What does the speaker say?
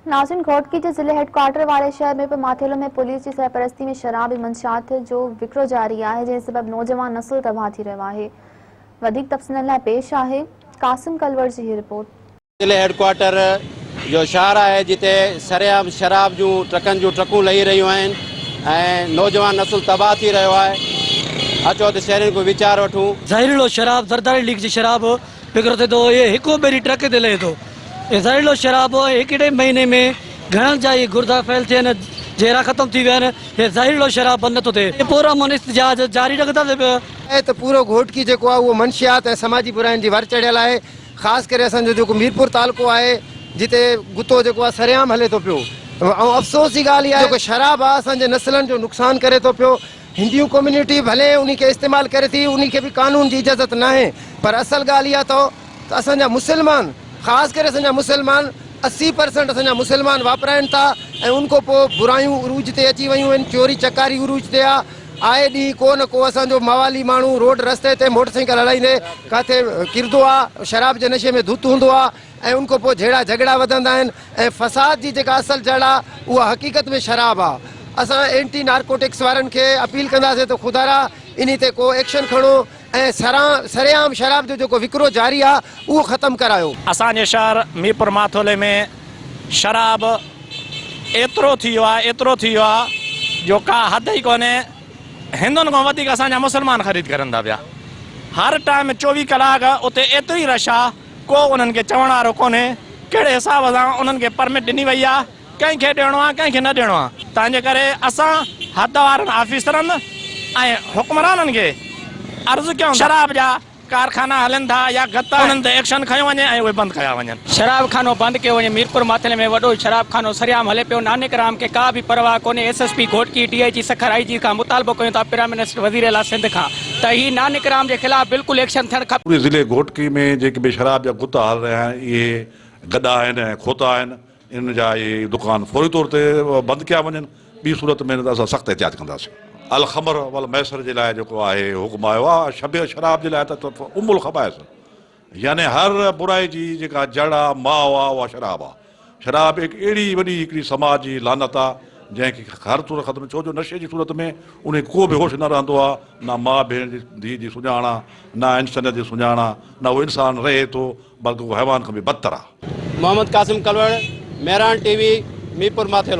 नाज़रीन, घोटकी के जिले हेडक्वार्टर वाले शहर में माथेलो में पुलिस की सरपरस्ती में शराब मंशियात जो विक्रो जारी है, जंहिं सबब नौजवान नस्ल तबाह थी रहियो आहे। वधीक तफ़सीलन लाइ पेश आहे कासिम कलवर जी ही रिपोर्ट। जिले हेडक्वार्टर जो शहर है जिते सरेआम शराब जूं ट्रकूं लही रहियूं आहिनि ऐं नौजवान नस्ल तबाह थी रहियो आहे। अचो त शहरनि को वीचार वठूं। ज़हरीलो शराब ज़रदारी लीक जी शराब विकिरो थिए थो। ये हिकु ॿेड़ी ट्रक ते लहे थो। ये ज़हरीलो शराब हिकिड़े महीने में घणनि जा ई गुर्दा फैल थिया आहिनि, जहिड़ा ख़तम थी विया आहिनि। ये ज़हरीलो शराब बंदि नथो थिए। ये पूरा मुन इhtजाज जारी रखंदा पिया त पूरो घोटकी जेको आहे उहो मंशियात ऐं समाजी बुराइनि जी वर चढ़ियल आहे। ख़ासि करे असांजो जेको मीरपुर तालुको आहे जिते गुतो जेको आहे सरेआम हले थो पियो। ऐं अफ़सोस जी ॻाल्हि इहा आहे जेको शराब आहे असांजे नस्लनि जो नुक़सानु करे थो पियो। हिंदू कम्युनिटी भले उन खे इस्तेमालु करे थी, उन खे बि कानून जी इजाज़त न आहे, पर असल ॻाल्हि इहा अथव त असांजा मुस्लमान, ख़ासि करे असांजा मुस्लमान 80% असांजा मुस्लमान वापराइनि था ऐं उन खां पोइ बुरायूं उरूज ते अची वियूं आहिनि। चोरी चकारी उरूज ते आहे। आए ॾींहुं को न को असांजो मवाली माण्हू रोड रस्ते ते मोटरसाइकिल हलाईंदे किथे किरंदो आहे, शराब जे नशे में धुत हूंदो आहे ऐं उन खां पोइ जहिड़ा झगड़ा वधंदा आहिनि ऐं फ़साद जी जेका असल जड़ आहे उहा हक़ीक़त में शराब आहे। असां एंटी नार्कोटिक्स वारनि खे अपील कंदासीं त ख़ुदारा इन ते को एक्शन खणो ऐं सरेआम शराब जो जेको विकिरो जारी आहे उहो ख़तमु करायो। असांजे शहर मीरपुर माथोले में शराब एतिरो थी वियो आहे जो का हद ई कोन्हे। हिंदुनि खां वधीक असांजा मुस्लमान ख़रीद करनि था पिया। हर टाइम 24 कलाक उते एतिरी रश आहे, को उन्हनि खे चवण वारो कोन्हे कहिड़े हिसाब सां उन्हनि खे परमिट ॾिनी वई आहे, कंहिंखे ॾियणो आहे कंहिंखे न ॾियणो आहे। तंहिंजे करे असां हद वारनि ऑफिसरनि ऐं हुक्मराननि खे अर्ज़ु कयूं शराब जा कारखाना हलन था या गत्ता उन्हनि ते एक्शन खयो वञे ऐं उहे बंदि कया वञनि। शराब खानो बंदि कयो वञे। मीरपुर माथेले में वॾो शराब खानो सरेआम हले पियो। नानक राम खे का बि परवाह कोन्हे। SSP Ghotki DIG Sukkur IG खां मुतालबो कयूं था प्राइम मिनिस्टर वज़ीर आला सिंध खां त ही नानक राम जे ख़िलाफ़ बिल्कुलु एक्शन थियणु खपे। पूरे ज़िले घोटकी में जेके भी शराब जा गुत्ता हल रहिया आहिनि, इहे गॾा आहिनि ऐं खोता आहिनि, इन जा इहे दुकान फौरी तौर ते बंदि कया वञनि। ॿी सूरत में असां सख़्तु एहतियात कंदासीं। अल ख़मर वल मैसर जे लाइ जेको आहे हुकुम आयो आहे। शराब जे लाइ त उमुल ख़बाइस, यानी हर बुराई जी जेका जड़ आहे माउ आहे उहा शराब आहे। शराब हिकु अहिड़ी वॾी हिकिड़ी समाज जी लानत आहे जंहिंखे हर सूरत ख़तमु, छो जो नशे जी सूरत में उन को बि होश न रहंदो आहे। न माउ भेण जी धीउ जी सुञाण आहे, न इंसानियत जी सुञाण आहे, न उहो इंसानु रहे थो, बल्कि उहो हैवान खां बि बदतर आहे। मोहम्मद कासिम कलवर, मेहरान TV, मीरपुर माथेलो।